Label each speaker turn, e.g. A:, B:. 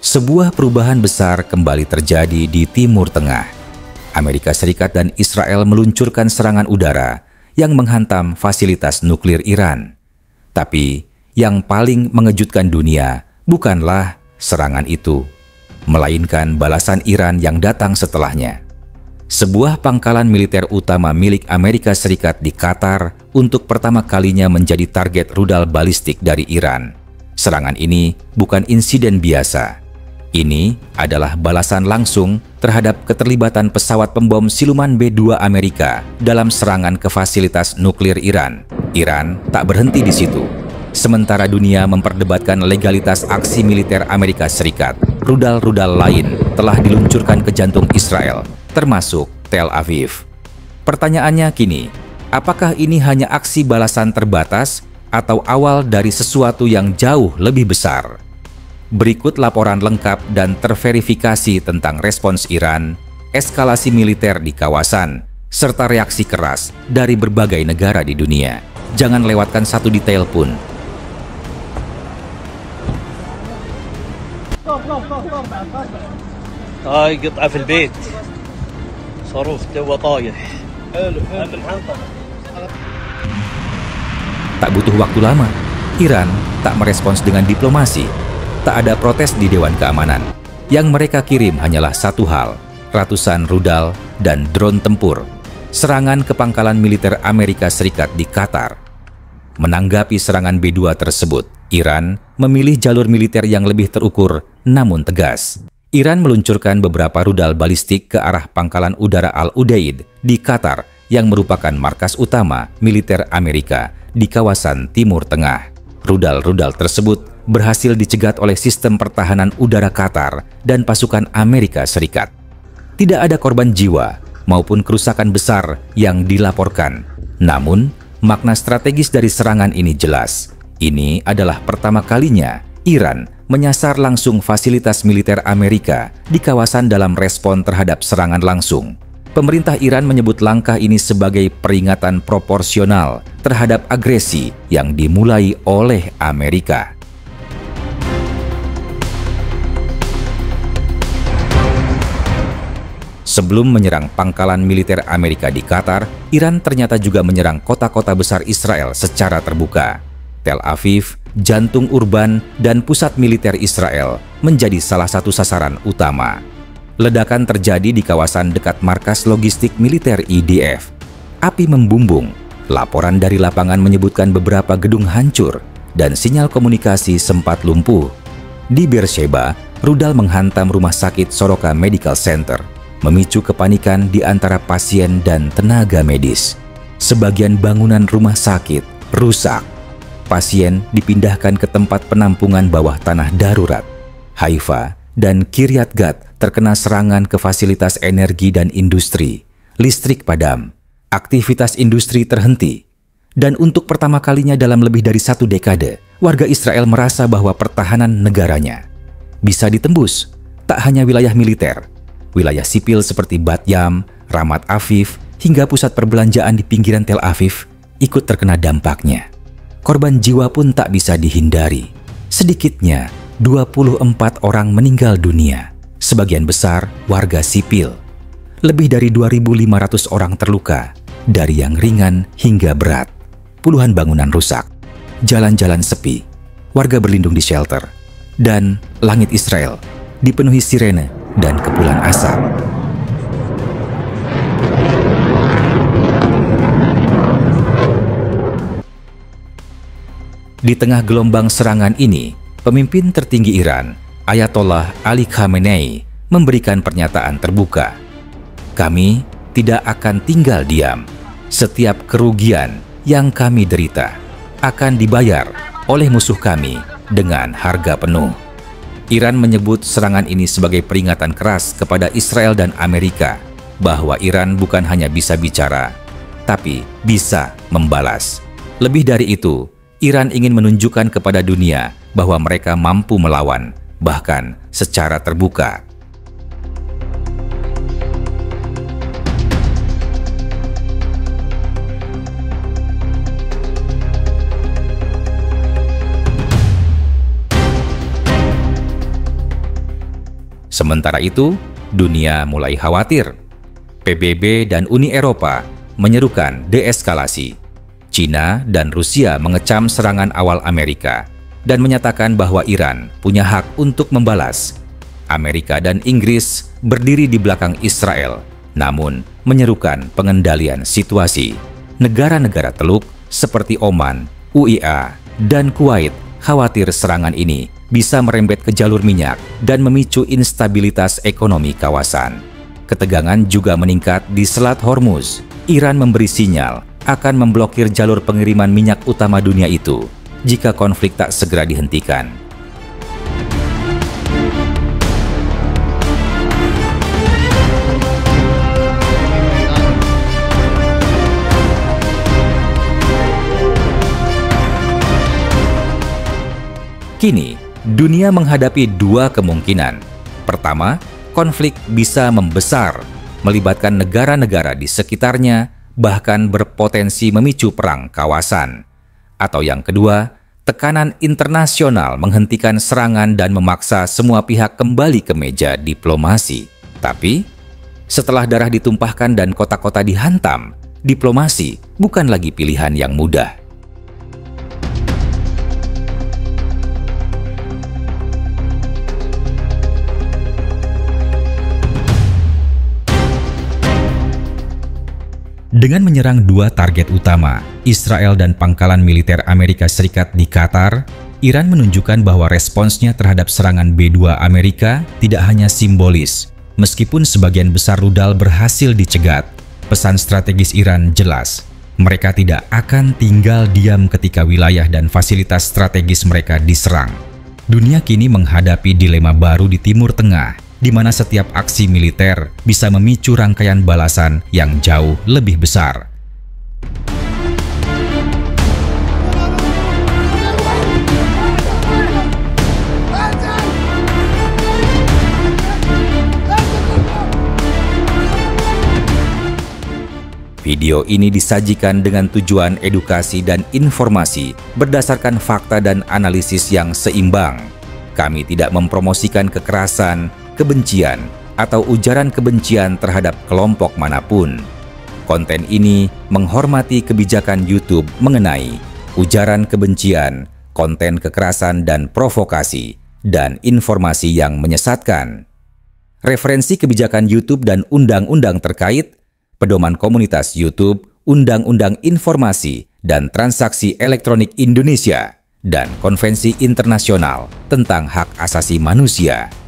A: Sebuah perubahan besar kembali terjadi di Timur Tengah. Amerika Serikat dan Israel meluncurkan serangan udara yang menghantam fasilitas nuklir Iran. Tapi yang paling mengejutkan dunia bukanlah serangan itu, melainkan balasan Iran yang datang setelahnya. Sebuah pangkalan militer utama milik Amerika Serikat di Qatar untuk pertama kalinya menjadi target rudal balistik dari Iran. Serangan ini bukan insiden biasa. Ini adalah balasan langsung terhadap keterlibatan pesawat pembom siluman B-2 Amerika dalam serangan ke fasilitas nuklir Iran. Iran tak berhenti di situ. Sementara dunia memperdebatkan legalitas aksi militer Amerika Serikat, rudal-rudal lain telah diluncurkan ke jantung Israel, termasuk Tel Aviv. Pertanyaannya kini, apakah ini hanya aksi balasan terbatas atau awal dari sesuatu yang jauh lebih besar? Berikut laporan lengkap dan terverifikasi tentang respons Iran, eskalasi militer di kawasan, serta reaksi keras dari berbagai negara di dunia. Jangan lewatkan satu detail pun.
B: هاي قطعة في البيت صاروخ تو طايح.
A: Tak butuh waktu lama, Iran tak merespons dengan diplomasi. Tak ada protes di Dewan Keamanan. Yang mereka kirim hanyalah satu hal, ratusan rudal dan drone tempur. Serangan ke pangkalan militer Amerika Serikat di Qatar. Menanggapi serangan B-2 tersebut, Iran memilih jalur militer yang lebih terukur namun tegas. Iran meluncurkan beberapa rudal balistik ke arah pangkalan udara Al-Udeid di Qatar yang merupakan markas utama militer Amerika di kawasan Timur Tengah. Rudal-rudal tersebut berhasil dicegat oleh sistem pertahanan udara Qatar dan pasukan Amerika Serikat. Tidak ada korban jiwa maupun kerusakan besar yang dilaporkan. Namun, makna strategis dari serangan ini jelas. Ini adalah pertama kalinya Iran menyasar langsung fasilitas militer Amerika di kawasan dalam respon terhadap serangan langsung. Pemerintah Iran menyebut langkah ini sebagai peringatan proporsional terhadap agresi yang dimulai oleh Amerika. Sebelum menyerang pangkalan militer Amerika di Qatar, Iran ternyata juga menyerang kota-kota besar Israel secara terbuka. Tel Aviv, jantung urban, dan pusat militer Israel menjadi salah satu sasaran utama. Ledakan terjadi di kawasan dekat markas logistik militer IDF. Api membumbung. Laporan dari lapangan menyebutkan beberapa gedung hancur dan sinyal komunikasi sempat lumpuh. Di Beersheba, rudal menghantam rumah sakit Soroka Medical Center, memicu kepanikan di antara pasien dan tenaga medis. Sebagian bangunan rumah sakit rusak. Pasien dipindahkan ke tempat penampungan bawah tanah darurat. Haifa dan Kiryat Gat terkena serangan ke fasilitas energi dan industri. Listrik padam. Aktivitas industri terhenti. Dan untuk pertama kalinya dalam lebih dari 1 dekade, warga Israel merasa bahwa pertahanan negaranya bisa ditembus. Tak hanya wilayah militer, wilayah sipil seperti Bat Yam, Ramat Aviv, hingga pusat perbelanjaan di pinggiran Tel Aviv ikut terkena dampaknya. Korban jiwa pun tak bisa dihindari. Sedikitnya 24 orang meninggal dunia, sebagian besar warga sipil. Lebih dari 2.500 orang terluka, dari yang ringan hingga berat. Puluhan bangunan rusak, jalan-jalan sepi, warga berlindung di shelter, dan langit Israel dipenuhi sirene dan kepulan asap. Di tengah gelombang serangan ini, pemimpin tertinggi Iran, Ayatollah Ali Khamenei, memberikan pernyataan terbuka. Kami tidak akan tinggal diam. Setiap kerugian yang kami derita akan dibayar oleh musuh kami dengan harga penuh. Iran menyebut serangan ini sebagai peringatan keras kepada Israel dan Amerika bahwa Iran bukan hanya bisa bicara, tapi bisa membalas. Lebih dari itu, Iran ingin menunjukkan kepada dunia bahwa mereka mampu melawan, bahkan secara terbuka. Sementara itu, dunia mulai khawatir. PBB dan Uni Eropa menyerukan deeskalasi. China dan Rusia mengecam serangan awal Amerika dan menyatakan bahwa Iran punya hak untuk membalas. Amerika dan Inggris berdiri di belakang Israel, namun menyerukan pengendalian situasi. Negara-negara Teluk seperti Oman, UAE, dan Kuwait khawatir serangan ini bisa merembet ke jalur minyak dan memicu instabilitas ekonomi kawasan. Ketegangan juga meningkat di Selat Hormuz. Iran memberi sinyal akan memblokir jalur pengiriman minyak utama dunia itu jika konflik tak segera dihentikan. Kini, dunia menghadapi dua kemungkinan. Pertama, konflik bisa membesar, melibatkan negara-negara di sekitarnya, bahkan berpotensi memicu perang kawasan. Atau yang kedua, tekanan internasional menghentikan serangan dan memaksa semua pihak kembali ke meja diplomasi. Tapi, setelah darah ditumpahkan dan kota-kota dihantam, diplomasi bukan lagi pilihan yang mudah. Dengan menyerang dua target utama, Israel dan pangkalan militer Amerika Serikat di Qatar, Iran menunjukkan bahwa responsnya terhadap serangan B-2 Amerika tidak hanya simbolis. Meskipun sebagian besar rudal berhasil dicegat, pesan strategis Iran jelas. Mereka tidak akan tinggal diam ketika wilayah dan fasilitas strategis mereka diserang. Dunia kini menghadapi dilema baru di Timur Tengah, di mana setiap aksi militer bisa memicu rangkaian balasan yang jauh lebih besar. Video ini disajikan dengan tujuan edukasi dan informasi berdasarkan fakta dan analisis yang seimbang. Kami tidak mempromosikan kekerasan, kebencian, atau ujaran kebencian terhadap kelompok manapun. Konten ini menghormati kebijakan YouTube mengenai ujaran kebencian, konten kekerasan dan provokasi, dan informasi yang menyesatkan. Referensi kebijakan YouTube dan undang-undang terkait, Pedoman Komunitas YouTube, Undang-Undang Informasi dan Transaksi Elektronik Indonesia, dan Konvensi Internasional tentang Hak Asasi Manusia.